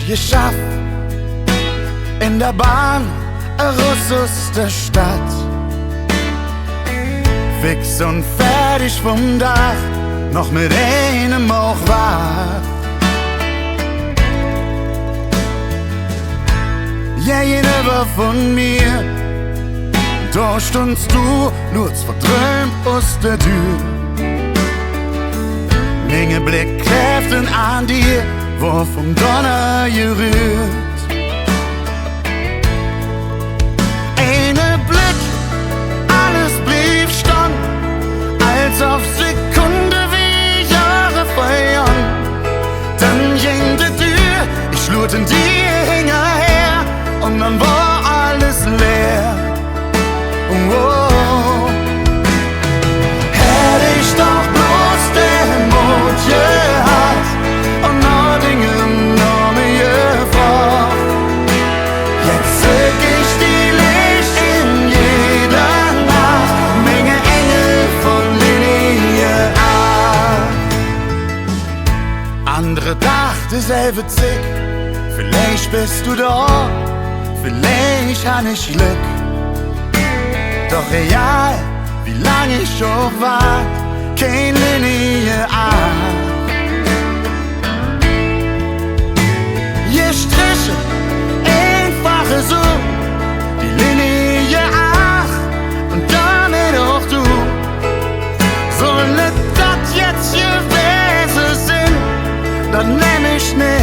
geschafft. In der Bahn, a Russus der Stadt. Fix und fertig vom Dach, noch mit einem auch wach. Gegenüber von mir, da stundst du, nur verträumt aus der Tür. Menge Blick kräften an dir, wo vom Donner gerührt. Eine Blick, alles blieb stand, als auf Sekunde wie Jahre feiern. Dann ging die Tür, ich lud in dir hinterher, und dann war alles leer. Oh, hätte ich doch bloß den Mut gehabt und noch Dinge noch mir gefragt. Jetzt zück ich die Licht in jeder Nacht, Menge Engel von Linie A. Andere dachten selbe Zick, vielleicht bist du da, vielleicht han ich Glück. Doch egal, wie lange ich schon wart, kein Linie A. Gestrichen, einfache so, die Linie A und damit auch du. Soll das jetzt gewesen sein, dann nehm ich nicht